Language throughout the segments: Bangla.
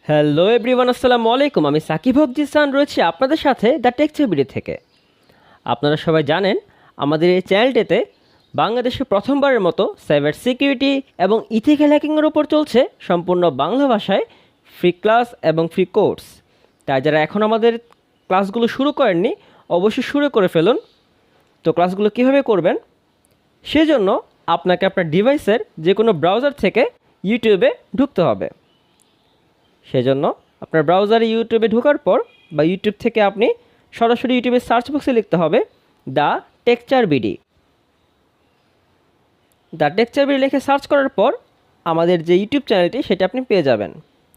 হ্যালো এভরিওয়ান, আসসালামু আলাইকুম। আমি সাকিব হক জিসান রয়েছি আপনাদের সাথে দ্য টেক ছবিটি থেকে। আপনারা সবাই জানেন আমাদের এই চ্যানেলটিতে বাংলাদেশে প্রথমবারের মতো সাইবার সিকিউরিটি এবং ইথিক্যাল হ্যাকিংয়ের উপর চলছে সম্পূর্ণ বাংলা ভাষায় ফ্রি ক্লাস এবং ফ্রি কোর্স। তাই যারা এখন আমাদের ক্লাসগুলো শুরু করেননি অবশ্যই শুরু করে ফেলুন। তো ক্লাসগুলো কীভাবে করবেন সেজন্য আপনাকে আপনার ডিভাইসের যে কোনো ব্রাউজার থেকে ইউটিউবে ঢুকতে হবে। সেজন্য আপনার ব্রাউজারে ইউটিউবে ঢোকার পর বা ইউটিউব থেকে আপনি সরাসরি ইউটিউবের সার্চ বক্সে লিখতে হবে the texture BD. The texture BD লিখে সার্চ করার পর আমাদের যে ইউটিউব চ্যানেলটি সেটা আপনি পেয়ে যাবেন,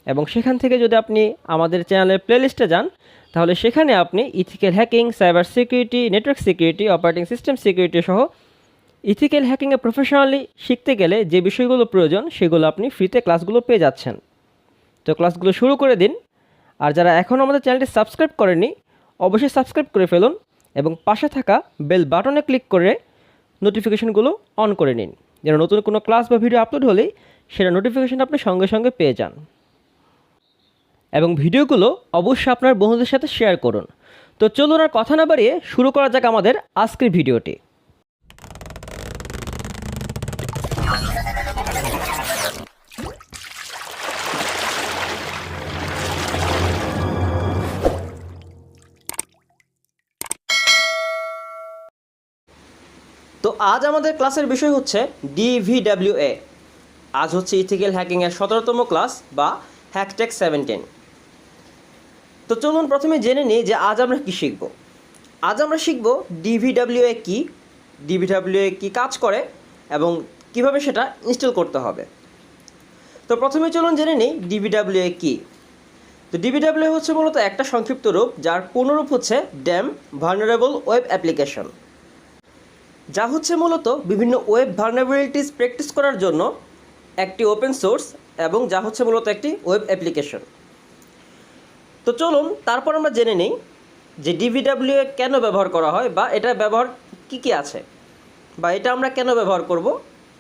এবং সেখান থেকে যদি আপনি আমাদের চ্যানেলের প্লেলিস্টে যান তাহলে সেখানে আপনি ethical hacking, cyber security, network security, operating system security সহ ইথিক্যাল হ্যাকিংয়ে প্রফেশনালি শিখতে গেলে যে বিষয়গুলো প্রয়োজন সেগুলো আপনি ফ্রিতে ক্লাসগুলো পেয়ে যাচ্ছেন। তো ক্লাসগুলো শুরু করে দিন। আর যারা এখনও আমাদের চ্যানেলটি সাবস্ক্রাইব করেনি অবশ্যই সাবস্ক্রাইব করে ফেলুন এবং পাশে থাকা বেল বাটনে ক্লিক করে নোটিফিকেশনগুলো অন করে নিন, যেন নতুন কোনো ক্লাস বা ভিডিও আপলোড হলেই সেটা নোটিফিকেশন আপনি সঙ্গে সঙ্গে পেয়ে যান। এবং ভিডিওগুলো অবশ্যই আপনার বন্ধুদের সাথে শেয়ার করুন। তো চলুন আর কথা না বাড়িয়ে শুরু করা যাক আমাদের আজকের ভিডিওটি। তো আজ আমাদের ক্লাসের বিষয় হচ্ছে DVWA। আজ হচ্ছে ইথিক্যাল হ্যাকিংয়ের 17তম ক্লাস বা হ্যাকটেক 17। তো চলুন প্রথমে জেনে নিই যে আজ আমরা কি শিখব। আজ আমরা শিখব DVWA কি, DVWA কি কাজ করে এবং কিভাবে সেটা ইনস্টল করতে হবে। তো প্রথমে চলুন জেনে নিই DVWA কি। তো DVWA হচ্ছে মূলত একটা সংক্ষিপ্ত রূপ, যার পূর্ণরূপ হচ্ছে ড্যাম ভালনারেবল ওয়েব অ্যাপ্লিকেশন, যা হচ্ছে মূলত বিভিন্ন ওয়েব ভালনারেবিলিটিস প্র্যাকটিস করার জন্য একটি ওপেন সোর্স এবং যা হচ্ছে মূলত একটি ওয়েব অ্যাপ্লিকেশন। তো চলুন তারপর আমরা জেনে নিই যে DVWA কেন ব্যবহার করা হয় বা এটা ব্যবহার কি আছে বা এটা আমরা কেন ব্যবহার করব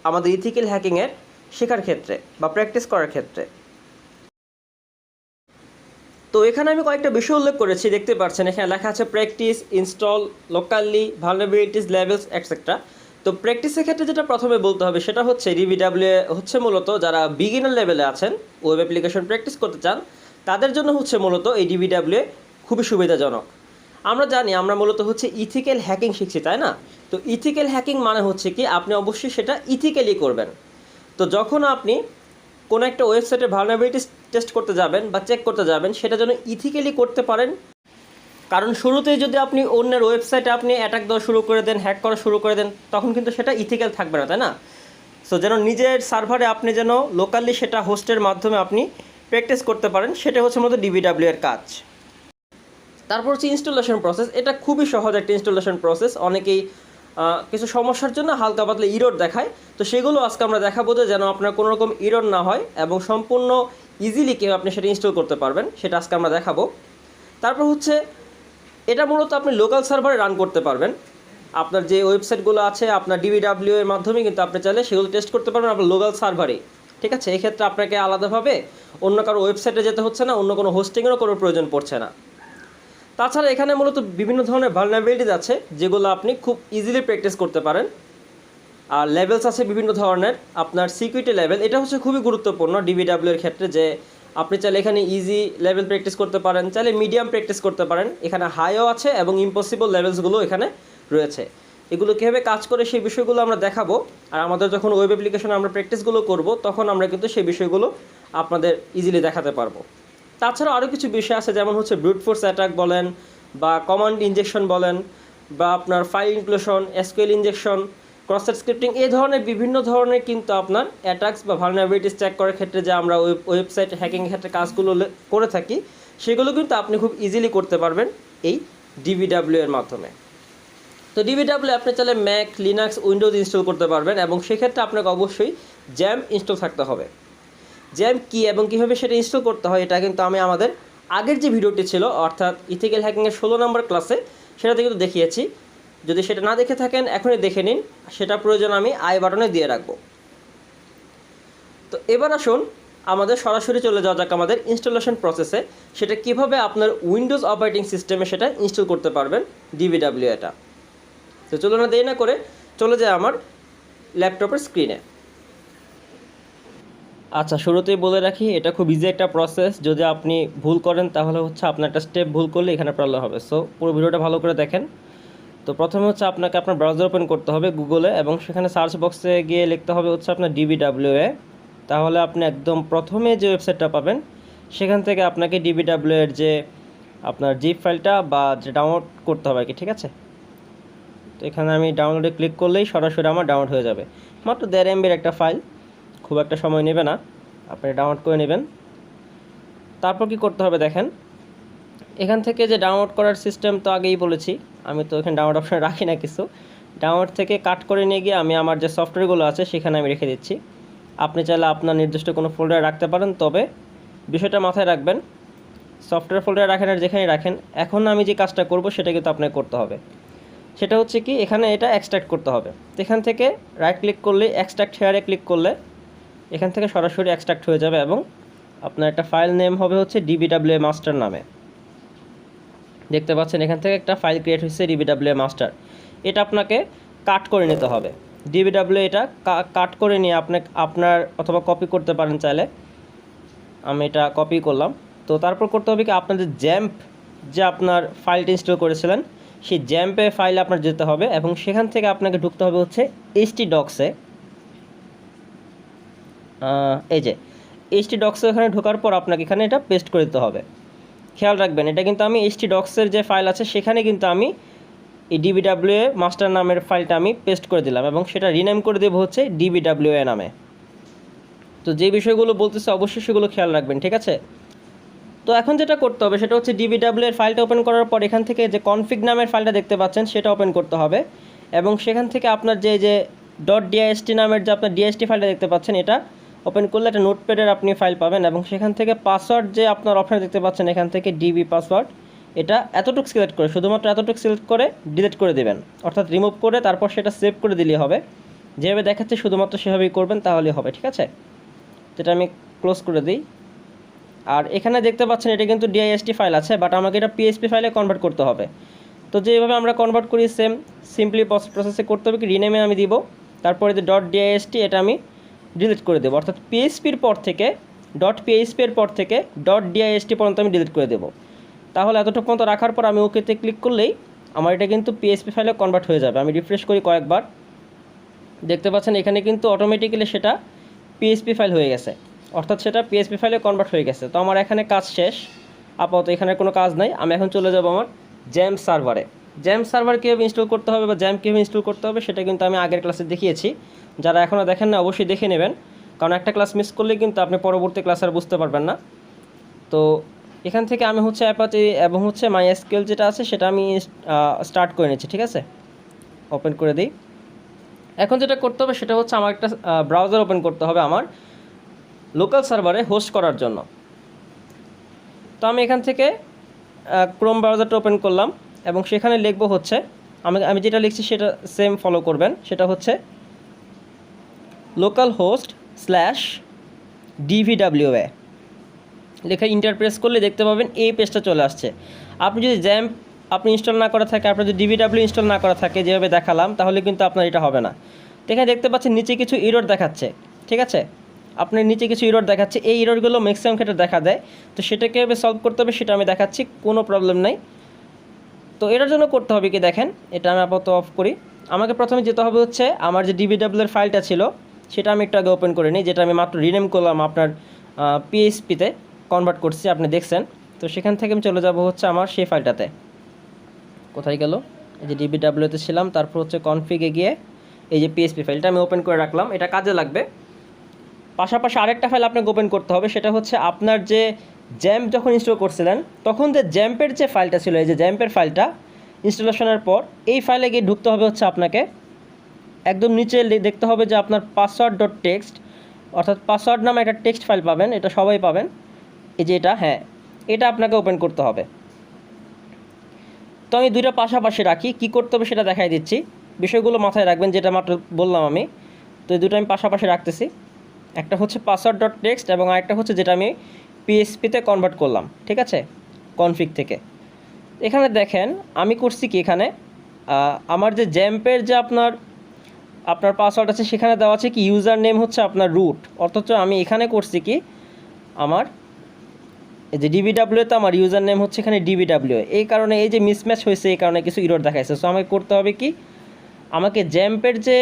আমাদের ইথিক্যাল হ্যাকিংয়ের শেখার ক্ষেত্রে বা প্র্যাকটিস করার ক্ষেত্রে। তো এখানে আমি কয়েকটা বিষয় উল্লেখ করেছি, দেখতে পাচ্ছেন এখানে লেখা আছে practice, install, locally, vulnerabilities, levels etcetera. তো প্র্যাকটিসের ক্ষেত্রে যেটা প্রথমে বলতে হবে সেটা হচ্ছে DVWA হচ্ছে মূলত যারা বিগিনার লেভেলে আছেন, ওয়েব অ্যাপ্লিকেশন প্র্যাকটিস করতে চান, তাদের জন্য হচ্ছে মূলত এই DVWA খুবই সুবিধাজনক। আমরা জানি আমরা মূলত হচ্ছে ইথিক্যাল হ্যাকিং শিখছি, তাই না? তো ইথিক্যাল হ্যাকিং মানে হচ্ছে কি আপনি অবশ্যই সেটা ইথিক্যালি করবেন। তো যখন আপনি কোনো একটা ওয়েবসাইটে ভালনারেবিলিটিস টেস্ট করতে যাবেন বা চেক করতে যাবেন সেটা যেন ইথিক্যালি করতে পারেন। কারণ শুরুতেই যদি আপনি অন্যের ওয়েবসাইটে আপনি অ্যাটাক দেওয়া শুরু করে দেন, হ্যাক করা শুরু করে দেন, তখন কিন্তু সেটা ইথিক্যাল থাকবে না, তাই না? সো যেন নিজের সার্ভারে আপনি যেন লোকালি সেটা হোস্টের মাধ্যমে আপনি প্র্যাকটিস করতে পারেন, সেটা হচ্ছে মূলত DVWA এর কাজ। তারপর হচ্ছে ইনস্টলেশন প্রসেস। এটা খুবই সহজ একটা ইনস্টলেশন প্রসেস। অনেকেই কিছু সমস্যার জন্য হালকা পাতলা ইরর দেখায়, তো সেগুলো আজকে আমরা দেখাবো যে যেন আপনার কোনো রকম ইরর না হয় এবং সম্পূর্ণ ইজিলি কীভাবে আপনি সেটা ইনস্টল করতে পারবেন সেটা আজকে আমরা দেখাবো। তারপর হচ্ছে এটা মূলত আপনি লোকাল সার্ভারে রান করতে পারবেন। আপনার যে ওয়েবসাইটগুলো আছে আপনার DVWA এর মাধ্যমে কিন্তু আপনি চাইলে সেগুলো টেস্ট করতে পারবেন আপনার লোকাল সার্ভারে, ঠিক আছে? এক্ষেত্রে আপনাকে আলাদাভাবে অন্য কারো ওয়েবসাইটে যেতে হচ্ছে না, অন্য কোনো হোস্টিংয়েরও কোনো প্রয়োজন পড়ছে না। তাছাড়া এখানে মূলত বিভিন্ন ধরনের ভালনারেবিলিটিস আছে যেগুলো আপনি খুব ইজিলি প্র্যাকটিস করতে পারেন। আর লেভেলস আছে বিভিন্ন ধরনের। আপনার সিকিউরিটি লেভেল এটা হচ্ছে খুবই গুরুত্বপূর্ণ DVWA এর ক্ষেত্রে, যে আপনি চাইলে এখানে ইজি লেভেল প্র্যাকটিস করতে পারেন, চাইলে মিডিয়াম প্র্যাকটিস করতে পারেন। এখানে হাইও আছে এবং ইম্পসিবল লেভেলসগুলো এখানে রয়েছে। এগুলো কীভাবে কাজ করে সেই বিষয়গুলো আমরা দেখাবো। আর আমাদের যখন ওয়েব অ্যাপ্লিকেশনে আমরা প্র্যাকটিসগুলো করব তখন আমরা কিন্তু সেই বিষয়গুলো আপনাদের ইজিলি দেখাতে পারবো। তাছাড়া আরও কিছু বিষয় আছে, যেমন হচ্ছে ব্রুট ফোর্স অ্যাটাক বলেন বা কমান্ড ইনজেকশন বলেন বা আপনার file inclusion, SQL injection, cross site scripting, এই ধরনের বিভিন্ন ধরনের কিন্তু আপনার অ্যাটাকস বা ভালনারেবিলিটিস চেক করার ক্ষেত্রে যে আমরা ওয়েবসাইট হ্যাকিংয়ের ক্ষেত্রে কাজগুলো করে থাকি সেগুলো কিন্তু আপনি খুব ইজিলি করতে পারবেন এই DVWA এর মাধ্যমে। তো DVWA আপনি চাইলে ম্যাক, লিনাক্স, উইন্ডোজ ইনস্টল করতে পারবেন এবং সেক্ষেত্রে আপনাকে অবশ্যই জ্যাম ইনস্টল থাকতে হবে। জ্যাম কি এবং কীভাবে সেটা ইনস্টল করতে হয় এটা কিন্তু আমি আমাদের আগের যে ভিডিওটি ছিল অর্থাৎ ইথিক্যাল হ্যাকিংয়ের 16 নম্বর ক্লাসে সেটাতে কিন্তু দেখিয়েছি। যদি সেটা না দেখে থাকেন এখনই দেখে নিন, সেটা প্রয়োজন আমি আই বাটনে দিয়ে রাখবো। তো এবার আসুন আমাদের সরাসরি চলে যাওয়া যাক আমাদের ইনস্টলেশন প্রসেসে, সেটা কিভাবে আপনার উইন্ডোজ অপারেটিং সিস্টেমে সেটা ইনস্টল করতে পারবেন DVWA-টা। তো চলুন না দেরি না করে চলে যায় আমার ল্যাপটপের স্ক্রিনে। আচ্ছা, শুরুতেই বলে রাখি এটা খুব ইজি একটা প্রসেস। যদি আপনি ভুল করেন তাহলে হচ্ছে আপনার একটা স্টেপ ভুল করলে এখানে প্রবলেম হবে। সো পুরো ভিডিওটা ভালো করে দেখেন। তো প্রথমে হচ্ছে আপনাকে আপনার ব্রাউজার ওপেন করতে হবে গুগলে, এবং সেখানে সার্চ বক্সে গিয়ে লিখতে হবে হচ্ছে আপনার DVWA। তাহলে আপনি একদম প্রথমে যে ওয়েবসাইটটা পাবেন সেখান থেকে আপনাকে DVWA এর যে আপনার জিপ ফাইলটা বা যে ডাউনলোড করতে হবে আর কি, ঠিক আছে। তো এখানে আমি ডাউনলোডে ক্লিক করলেই সরাসরি আমার ডাউনলোড হয়ে যাবে। মাত্র 1.5 MB একটা ফাইল, খুব একটা সময় নেবে না, আপনি ডাউনলোড করে নেবেন। তারপর কি করতে হবে দেখেন, এখান থেকে যে ডাউনলোড করার সিস্টেম তো আগেই বলেছি, আমি তো এখানে ডাউনলোড অপশন রাখি না কিছু। ডাউনলোড থেকে কাট করে নিয়ে গিয়ে আমি আমার যে সফটওয়্যারগুলো আছে সেখানে আমি রেখে দিচ্ছি। আপনি চাইলে আপনার নির্দিষ্ট কোনো ফোল্ডারে রাখতে পারেন, তবে বিষয়টা মাথায় রাখবেন, সফটওয়্যার ফোল্ডারে রাখেন আর যেখানে রাখেন, এখন আমি যে কাজটা করব সেটা কিন্তু আপনাকে করতে হবে। সেটা হচ্ছে কি, এখানে এটা এক্সট্রাক্ট করতে হবে। তো এখান থেকে রাইট ক্লিক করলে এক্সট্রাক্ট হেয়ারে ক্লিক করলে এখান থেকে সরাসরি এক্সট্রাক্ট হয়ে যাবে, এবং আপনার একটা ফাইল নেম হবে হচ্ছে DVWA মাস্টার নামে। দেখতে পাচ্ছেন এখান থেকে একটা ফাইল ক্রিয়েট হয়েছে DVWA মাস্টার। এটা আপনাকে কাট করে নিতে হবে। DVWA এটা কাট করে নিয়ে আপনার অথবা কপি করতে পারেন চাইলে। আমি এটা কপি করলাম। তো তারপর করতে হবে কি, আপনাদের জ্যাম্প যে আপনার ফাইলটা ইনস্টল করেছিলেন সেই জ্যাম্পে ফাইলে আপনার যেতে হবে, এবং সেখান থেকে আপনাকে ঢুকতে হবে হচ্ছে htdocs-এ। এই যে htdocs-এ এখানে ঢোকার পর আপনাকে এখানে এটা পেস্ট করে দিতে হবে। খেয়াল রাখবেন, এটা কিন্তু আমি htdocs-এর যে ফাইল আছে সেখানে কিন্তু আমি এই DVWA মাস্টার নামের ফাইলটা আমি পেস্ট করে দিলাম, এবং সেটা রিনেম করে দেবো হচ্ছে DVWA নামে। তো যে বিষয়গুলো বলতেছে অবশ্যই সেগুলো খেয়াল রাখবেন, ঠিক আছে। তো এখন যেটা করতে হবে সেটা হচ্ছে DVWA এর ফাইলটা ওপেন করার পর এখান থেকে যে কনফিগ নামের ফাইলটা দেখতে পাচ্ছেন সেটা ওপেন করতে হবে, এবং সেখান থেকে আপনার যে .dist নামের যে আপনার DST ফাইলটা দেখতে পাচ্ছেন এটা ওপেন করলে একটা নোটপ্যাডের আপনি ফাইল পাবেন, এবং সেখান থেকে পাসওয়ার্ড যে আপনার অপশন দেখতে পাচ্ছেন এখান থেকে DB পাসওয়ার্ড, এটা এতটুকু সিলেক্ট করে, শুধুমাত্র এতটুকু সিলেক্ট করে ডিলিট করে দেবেন, অর্থাৎ রিমুভ করে তারপর সেটা সেভ করে দিলেই হবে। যেভাবে দেখাচ্ছে শুধুমাত্র সেভাবেই করবেন, তাহলেই হবে, ঠিক আছে। যেটা আমি ক্লোজ করে দিই। আর এখানে দেখতে পাচ্ছেন এটা কিন্তু DIST ফাইল আছে, বাট আমাকে এটা PHP ফাইলে কনভার্ট করতে হবে। তো যেভাবে আমরা কনভার্ট করি সেম সিম্পলি প্রসেসে করতে হবে কি, রিনেমে আমি দিব, তারপরে যে .dist এটা আমি ডিলিট করে দেবো, অর্থাৎ PHP-র পর থেকে .php-এর পর থেকে .dist পর্যন্ত আমি ডিলিট করে দেবো। তাহলে এতটুকু পর্যন্ত রাখার পর আমি ওকেতে ক্লিক করলেই আমার এটা কিন্তু PHP ফাইলে কনভার্ট হয়ে যাবে। আমি রিফ্রেশ করি কয়েকবার, দেখতে পাচ্ছেন এখানে কিন্তু অটোমেটিক্যালি সেটা PHP ফাইল হয়ে গেছে, অর্থাৎ সেটা PHP ফাইলে কনভার্ট হয়ে গেছে। তো আমার এখানে কাজ শেষ, আপাতত এখানে কোনো কাজ নাই। আমি এখন চলে যাব আমার জ্যাম্প সার্ভারে। জ্যাম্প সার্ভার কীভাবে ইনস্টল করতে হবে বা জ্যাম্প কীভাবে ইনস্টল করতে হবে সেটা কিন্তু আমি আগের ক্লাসে দেখিয়েছি। যারা এখনও দেখেন না অবশ্যই দেখে নেবেন, কারণ একটা ক্লাস মিস করলে কিন্তু আপনি পরবর্তী ক্লাস আর বুঝতে পারবেন না। তো এখান থেকে আমি হচ্ছে অ্যাপাচি এবং হচ্ছে MySQL যেটা আছে সেটা আমি স্টার্ট করে নিচ্ছি, ঠিক আছে। ওপেন করে দিই। এখন যেটা করতে হবে সেটা হচ্ছে আমার একটা ব্রাউজার ওপেন করতে হবে আমার লোকাল সার্ভারে হোস্ট করার জন্য। তো আমি এখান থেকে ক্রোম ব্রাউজারটা ওপেন করলাম, এবং সেখানে লিখব হচ্ছে আমি যেটা লিখছি সেটা সেম ফলো করবেন। সেটা হচ্ছে localhost/DVWA লেখা ইন্টার প্রেস করলে দেখতে পাবেন এই পেজটা চলে আসছে। আপনি যদি জ্যাম্প আপনি ইনস্টল না করা থাকে, আপনার যদি DVWA ইনস্টল না করা থাকে যেভাবে দেখালাম, তাহলে কিন্তু আপনার এটা হবে না। তো এখানে দেখতে পাচ্ছেন নিচে কিছু এরর দেখাচ্ছে, ঠিক আছে। আপনার নিচে কিছু এরর দেখাচ্ছে, এই এররগুলো ম্যাক্সিমাম ক্ষেত্রে দেখা দেয়। তো সেটাকে সলভ করতে হবে, সেটা আমি দেখাচ্ছি, কোনো প্রবলেম নাই। তো এটার জন্য করতে হবে কি দেখেন, এটা আমি আপাতত অফ করি। আমাকে প্রথমে যেতে হবে হচ্ছে আমার যে DVWA এর ফাইলটা ছিল সেটা আমি একটু আগে ওপেন করে নিই, যেটা আমি মাত্র রিনেম করলাম, আপনার PHP-তে কনভার্ট করছি, আপনি দেখছেন। তো সেখান থেকে আমি চলে যাব হচ্ছে আমার সেই ফাইলটাতে। কোথায় গেল, এই যে DVWA-তে ছিলাম, তারপর হচ্ছে কনফিগে গিয়ে এই যে PHP ফাইলটা আমি ওপেন করে রাখলাম, এটা কাজে লাগবে। পাশাপাশি আরেকটা ফাইল আপনাকে ওপেন করতে হবে, সেটা হচ্ছে আপনার যে জ্যাম্প যখন ইনস্টল করছিলেন তখন যে জ্যাম্পের যে ফাইলটা ছিল, এই যে জ্যাম্পের ফাইলটা ইনস্টলেশনের পর এই ফাইলে গিয়ে ঢুকতে হবে হচ্ছে আপনাকে। একদম নিচে দেখতে হবে যে আপনার password.txt, অর্থাৎ পাসওয়ার্ড নামে একটা টেক্সট ফাইল পাবেন, এটা সবাই পাবেন, এই যে এটা, হ্যাঁ এটা আপনাকে ওপেন করতে হবে। তো আমি দুইটা পাশাপাশি রাখি, কি করতে হবে সেটা দেখাই দিচ্ছি, বিষয়গুলো মাথায় রাখবেন যেটা মাত্র বললাম আমি। তো এই দুটো আমি পাশাপাশি রাখতেছি। একটা হচ্ছে পাসওয়ার্ড ডট টেক্সট এবং আরেকটা হচ্ছে যেটা আমি পিএসপিতে কনভার্ট করলাম, ঠিক আছে, কনফিগ থেকে। এখানে দেখেন আমি করছি কি, এখানে আমার যে জ্যাম্পের যে আপনার পাসওয়ার্ড আছে সেখানে দেওয়া আছে কি ইউজার নেম হচ্ছে আপনার রুট, অথচ আমি এখানে করছি কি আমার এই যে ডিবিডাব্লিউতে আমার ইউজার নেম হচ্ছে এখানে ডিবিডাব্লিউ, এই কারণে এই যে মিসম্যাচ হয়েছে, এই কারণে কিছু ইরর দেখাইছে। সো আমাকে করতে হবে কি, আমাকে জ্যাম্পের যে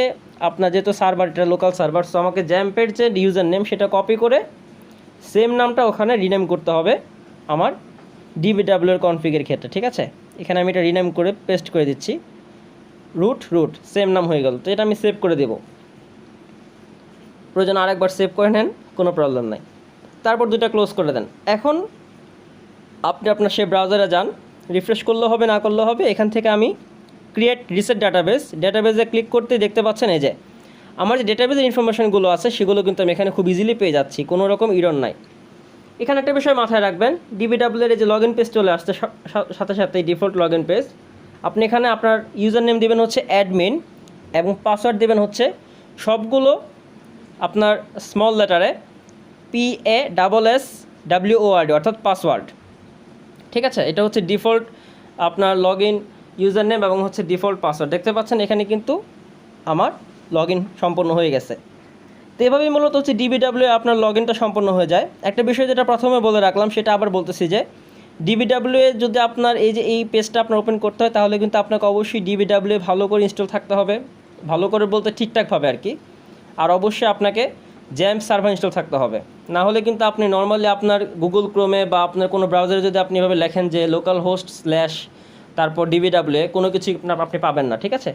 আপনার যেহেতু সার্ভার এটা লোকাল সার্ভার, সো আমাকে জ্যাম্পের যে ইউজার নেম সেটা কপি করে সেম নামটা ওখানে রিনেম করতে হবে আমার ডিবিডাব্লিউর কনফিগের ক্ষেত্রে, ঠিক আছে। এখানে আমি এটা রিনেম করে পেস্ট করে দিচ্ছি, রুট সেম নাম হয়ে গেল। তো এটা আমি সেভ করে দেব, প্রয়োজন আরেকবার সেভ করে নেন, কোনো প্রবলেম নাই। তারপর দুটো ক্লোজ করে দেন। এখন আপনি আপনার সেই ব্রাউজারে যান, রিফ্রেশ করলে হবে না করলে হবে, এখান থেকে আমি ক্রিয়েট রিসেট ডাটাবেসে ক্লিক করতে দেখতে পাচ্ছেন এই যে আমার যে ডেটাবেসের ইনফরমেশনগুলো আছে সেগুলো কিন্তু আমি এখানে খুব ইজিলি পেয়ে যাচ্ছি, কোনো রকম ইরর নাই। এখানে একটা বিষয় মাথায় রাখবেন, ডিবিডাব্লিউ এর যে লগ ইন পেজ চলে আসছে সাথে সাথে ডিফল্ট লগ ইন পেজ, আপনি এখানে আপনার ইউজার নেম দেবেন হচ্ছে অ্যাডমিন এবং পাসওয়ার্ড দেবেন হচ্ছে সবগুলো আপনার স্মল লেটারে PASSWORD অর্থাৎ পাসওয়ার্ড, ঠিক আছে। এটা হচ্ছে ডিফল্ট আপনার লগ ইন ইউজার নেম এবং হচ্ছে ডিফল্ট পাসওয়ার্ড। দেখতে পাচ্ছেন এখানে কিন্তু আমার লগ ইন সম্পন্ন হয়ে গেছে। তো এভাবেই মূলত হচ্ছে ডিবিডাব্লিউ আপনার লগ ইনটা সম্পন্ন হয়ে যায়। একটা বিষয় যেটা প্রথমে বলে রাখলাম সেটা আবার বলতেছি যে ডিবিডাব্লিউ এ যদি আপনার এই যে এই পেজটা আপনার ওপেন করতে হয় তাহলে কিন্তু আপনাকে অবশ্যই ডিবিডাব্লিউ ভালো করে ইনস্টল থাকতে হবে, ভালো করে বলতে ঠিকঠাকভাবে আর কি। আর অবশ্যই আপনাকে জ্যাম্প সার্ভার ইনস্টল থাকতে হবে, না হলে কিন্তু আপনি নর্মালি আপনার গুগল ক্রোমে বা আপনার কোনো ব্রাউজারে যদি আপনি এভাবে লেখেন যে লোকাল হোস্ট স্ল্যাশ তারপর ডিবিডাব্লিউ কোনো কিছু আপনি পাবেন না, ঠিক আছে।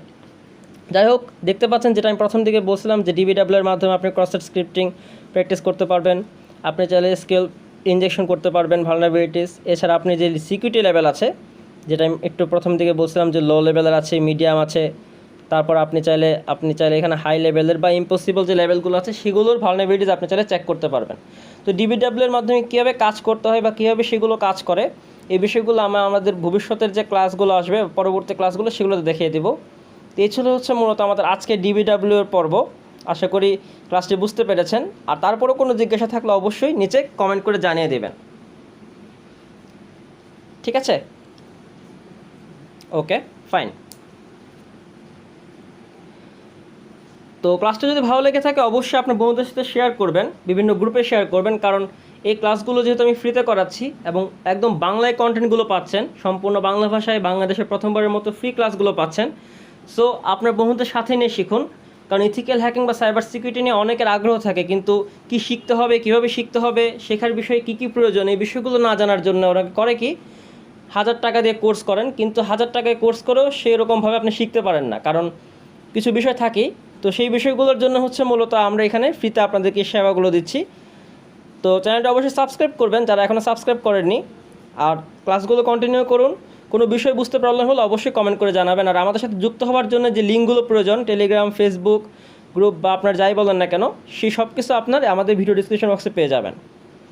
যাই হোক, দেখতে পাচ্ছেন যেটা আমি প্রথম দিকে বলছিলাম যে ডিবিডাব্লিউ এর মাধ্যমে আপনি ক্রস-সাইট স্ক্রিপ্টিং প্র্যাকটিস করতে পারবেন, আপনি চাইলে স্কেল ইনজেকশন করতে পারবেন ভালনারেবিলিটিস। এছাড়া আপনি যে সিকিউরিটি লেভেল আছে যেটা আমি একটু প্রথম দিকে বলছিলাম যে লো লেভেলের আছে, মিডিয়াম আছে, তারপর আপনি চাইলে এখানে হাই লেভেলের বা ইম্পসিবল যে লেভেলগুলো আছে সেগুলোর ভালনারেবিলিটিস আপনি চাইলে চেক করতে পারবেন। তো ডিবিডাব্লিউ এর মাধ্যমে কীভাবে কাজ করতে হয় বা কীভাবে সেগুলো কাজ করে এই বিষয়গুলো আমাদের ভবিষ্যতের যে ক্লাসগুলো আসবে পরবর্তী ক্লাসগুলো সেগুলোতে দেখিয়ে দেবো। তো এই ছিল হচ্ছে মূলত আমাদের আজকে ডিবিডাব্লিউ এর পর্ব। আশা করি ক্লাসটি বুঝতে পেরেছেন। আর তারপরেও কোনো জিজ্ঞাসা থাকলে অবশ্যই নিচে কমেন্ট করে জানিয়ে দেবেন, ঠিক আছে। ওকে, ফাইন। তো ক্লাসটা যদি ভালো লেগে থাকে অবশ্যই আপনার বন্ধুদের সাথে শেয়ার করবেন, বিভিন্ন গ্রুপে শেয়ার করবেন, কারণ এই ক্লাসগুলো যেহেতু আমি ফ্রিতে করাচ্ছি এবং একদম বাংলায় কন্টেন্টগুলো পাচ্ছেন, সম্পূর্ণ বাংলা ভাষায় বাংলাদেশের প্রথমবারের মতো ফ্রি ক্লাসগুলো পাচ্ছেন। সো আপনার বন্ধুদের সাথে নিয়ে শিখুন, কারণ ইথিক্যাল হ্যাকিং বা সাইবার সিকিউরিটি নিয়ে অনেকের আগ্রহ থাকে, কিন্তু কি শিখতে হবে, কীভাবে শিখতে হবে, শেখার বিষয়ে কী কী প্রয়োজন এই বিষয়গুলো না জানার জন্য ওরা করে কি 1000 টাকা দিয়ে কোর্স করেন, কিন্তু 1000 টাকায় কোর্স করেও সেই রকমভাবে আপনি শিখতে পারেন না, কারণ কিছু বিষয় থাকে। তো সেই বিষয়গুলোর জন্য হচ্ছে মূলত আমরা এখানে ফ্রিতে আপনাদেরকে সেবাগুলো দিচ্ছি। তো চ্যানেলটা অবশ্যই সাবস্ক্রাইব করবেন যারা এখনও সাবস্ক্রাইব করেননি, আর ক্লাসগুলো কন্টিনিউ করুন। কোনো বিষয় বুঝতে প্রবলেম হলে অবশ্যই কমেন্ট করে জানাবেন। আর আমাদের সাথে যুক্ত হওয়ার জন্য যে লিঙ্কগুলো প্রয়োজন, টেলিগ্রাম, ফেসবুক গ্রুপ বা আপনার যাই বলেন না কেন, সেই সব কিছু আপনার আমাদের ভিডিও ডিসক্রিপশন বক্সে পেয়ে যাবেন।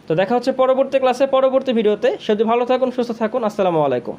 তো দেখা হচ্ছে পরবর্তী ক্লাসে, পরবর্তী ভিডিওতে। সেদিন ভালো থাকুন, সুস্থ থাকুন। আসসালামু আলাইকুম।